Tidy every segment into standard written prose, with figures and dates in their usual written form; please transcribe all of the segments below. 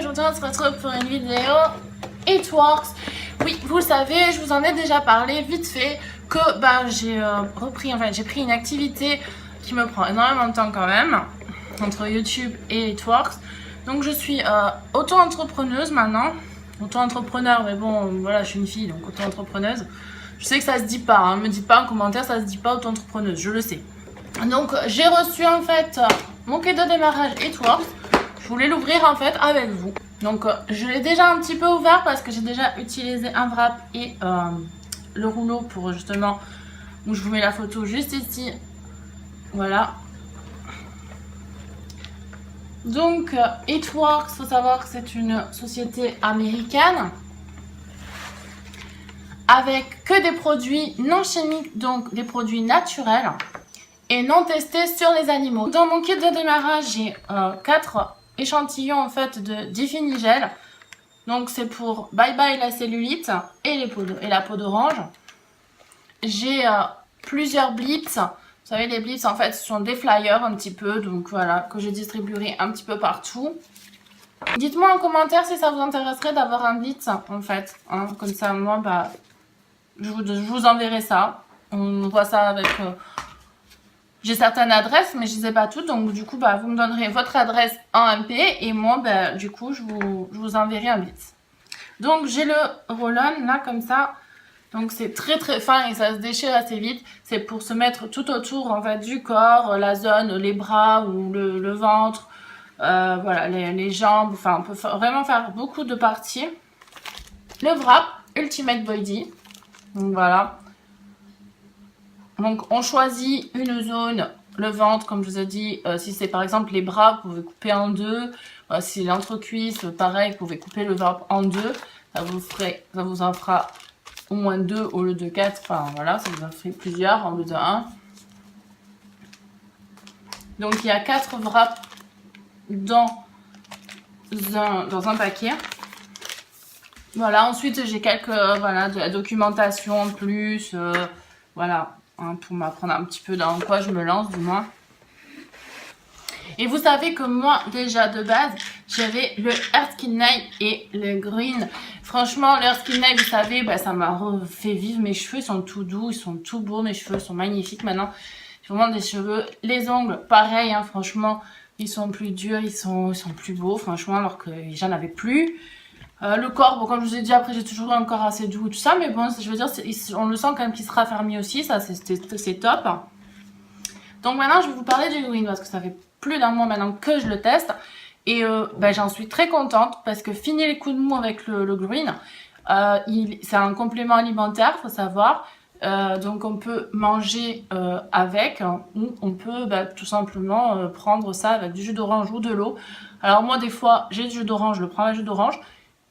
aujourd'hui on se retrouve pour une vidéo It Works. Oui, vous le savez, je vous en ai déjà parlé vite fait que j'ai j'ai pris une activité qui me prend énormément de temps quand même, entre YouTube et It Works. Donc je suis auto-entrepreneuse maintenant, auto-entrepreneur, mais bon voilà, je suis une fille donc auto-entrepreneuse. Je sais que ça se dit pas, hein, me dites pas en commentaire, ça se dit pas auto-entrepreneuse, je le sais. Donc j'ai reçu en fait mon cadeau de démarrage It Works. Je voulais l'ouvrir en fait avec vous. Donc je l'ai déjà un petit peu ouvert parce que j'ai déjà utilisé un wrap et le rouleau pour justement, où je vous mets la photo juste ici. Voilà. Donc It Works, faut savoir que c'est une société américaine avec que des produits non chimiques, donc des produits naturels et non testés sur les animaux. Dans mon kit de démarrage, j'ai 4 échantillons en fait de Diffinigel. Donc c'est pour bye bye la cellulite et la peau d'orange. J'ai plusieurs blips. Vous savez, les blips en fait ce sont des flyers un petit peu, donc voilà, que je distribuerai un petit peu partout. Dites-moi en commentaire si ça vous intéresserait d'avoir un blitz en fait, hein, comme ça moi je vous enverrai ça. On voit ça avec j'ai certaines adresses, mais je ne les ai pas toutes. Donc, du coup, vous me donnerez votre adresse en MP. Et moi, du coup, je vous enverrai un blitz. Donc, j'ai le roll-on, là, comme ça. Donc, c'est très, très fin et ça se déchire assez vite. C'est pour se mettre tout autour, en fait, du corps, la zone, les bras ou le ventre. Voilà, les jambes. Enfin, on peut vraiment faire beaucoup de parties. Le wrap Ultimate Body. Donc, voilà. Donc on choisit une zone, le ventre comme je vous ai dit, si c'est par exemple les bras, vous pouvez couper en deux. Si l'entrecuisse, pareil, vous pouvez couper le wrap en deux. Ça vous en fera au moins 2 au lieu de 4. Enfin voilà, ça vous en fait plusieurs au lieu de 1. Donc il y a 4 wraps dans un paquet. Voilà, ensuite j'ai quelques, voilà, de la documentation en plus, voilà. Pour m'apprendre un petit peu dans quoi je me lance du moins. Et vous savez que moi déjà de base j'avais le Earth Skin Nail et le Green. Franchement le Earth Skin Nail, vous savez, ça m'a refait vivre. Mes cheveux, ils sont tout doux, ils sont tout beaux, mes cheveux sont magnifiques maintenant. J'ai vraiment des cheveux, les ongles pareil, hein, franchement ils sont plus durs, ils sont plus beaux franchement, alors que j'en avais plus. Le corps, bon, comme je vous ai dit, après j'ai toujours eu un corps assez doux et tout ça, mais bon, je veux dire, on le sent quand même qu'il se raffermit aussi, ça c'est top. Donc maintenant je vais vous parler du Green parce que ça fait plus d'un mois maintenant que je le teste et j'en suis très contente parce que fini les coups de mou avec le Green, c'est un complément alimentaire, faut savoir. Donc on peut manger avec, ou on peut tout simplement prendre ça avec du jus d'orange ou de l'eau. Alors moi des fois j'ai du jus d'orange, je le prends avec jus d'orange.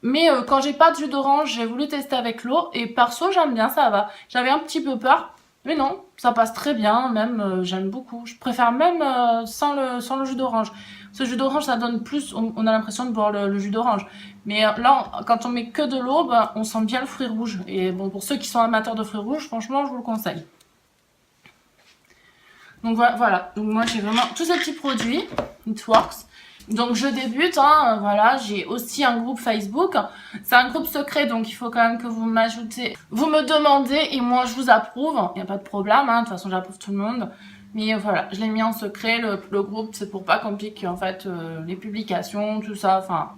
Mais quand j'ai pas de jus d'orange, j'ai voulu tester avec l'eau et perso j'aime bien, ça va. J'avais un petit peu peur, mais non, ça passe très bien, même j'aime beaucoup. Je préfère même sans le jus d'orange. Ce jus d'orange ça donne plus, on a l'impression de boire le jus d'orange. Mais là, quand on met que de l'eau, on sent bien le fruit rouge. Et bon, pour ceux qui sont amateurs de fruits rouges, franchement je vous le conseille. Donc voilà, donc moi j'ai vraiment tous ces petits produits, It Works. Donc je débute, hein, voilà, j'ai aussi un groupe Facebook. C'est un groupe secret, donc il faut quand même que vous m'ajoutez. Vous me demandez et moi je vous approuve, il n'y a pas de problème, hein, de toute façon j'approuve tout le monde. Mais voilà, je l'ai mis en secret, le groupe, c'est pour pas qu'on pique en fait les publications, tout ça, enfin...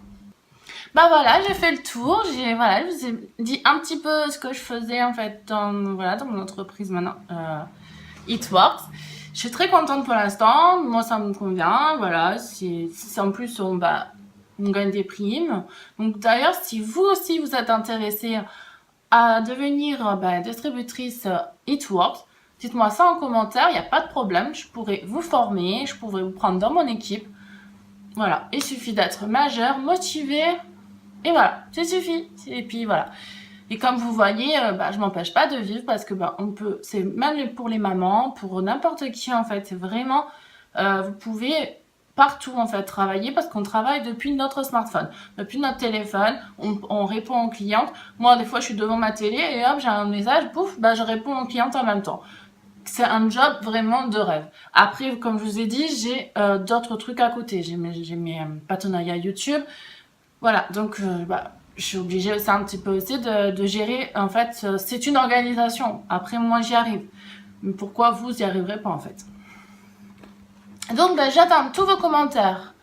voilà, j'ai fait le tour, voilà, je vous ai dit un petit peu ce que je faisais en fait dans mon entreprise maintenant, It Works. Je suis très contente pour l'instant, moi ça me convient, voilà, si en plus on gagne des primes. Donc d'ailleurs, si vous aussi vous êtes intéressé à devenir distributrice It Works, dites-moi ça en commentaire, il n'y a pas de problème, je pourrais vous former, je pourrais vous prendre dans mon équipe. Voilà, il suffit d'être majeur, motivé, et voilà, ça suffit. Et puis voilà. Et comme vous voyez, je m'empêche pas de vivre parce que on peut, c'est même pour les mamans, pour n'importe qui en fait, c'est vraiment, vous pouvez partout en fait travailler parce qu'on travaille depuis notre smartphone, depuis notre téléphone, on répond aux clientes. Moi des fois je suis devant ma télé et hop j'ai un message, pouf, je réponds aux clientes en même temps. C'est un job vraiment de rêve. Après, comme je vous ai dit, j'ai d'autres trucs à côté. J'ai mes partenariats YouTube. Voilà, donc bah, je suis obligée aussi un petit peu aussi de gérer. En fait, c'est une organisation. Après, moi, j'y arrive. Mais pourquoi vous y arriverez pas, en fait? Donc, bah, j'attends tous vos commentaires.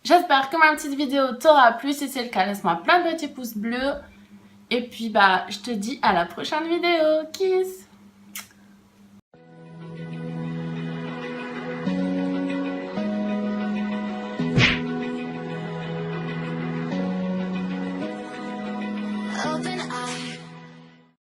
J'espère que ma petite vidéo t'aura plu. Si c'est le cas, laisse-moi plein de petits pouces bleus. Et puis, bah, je te dis à la prochaine vidéo. Kiss!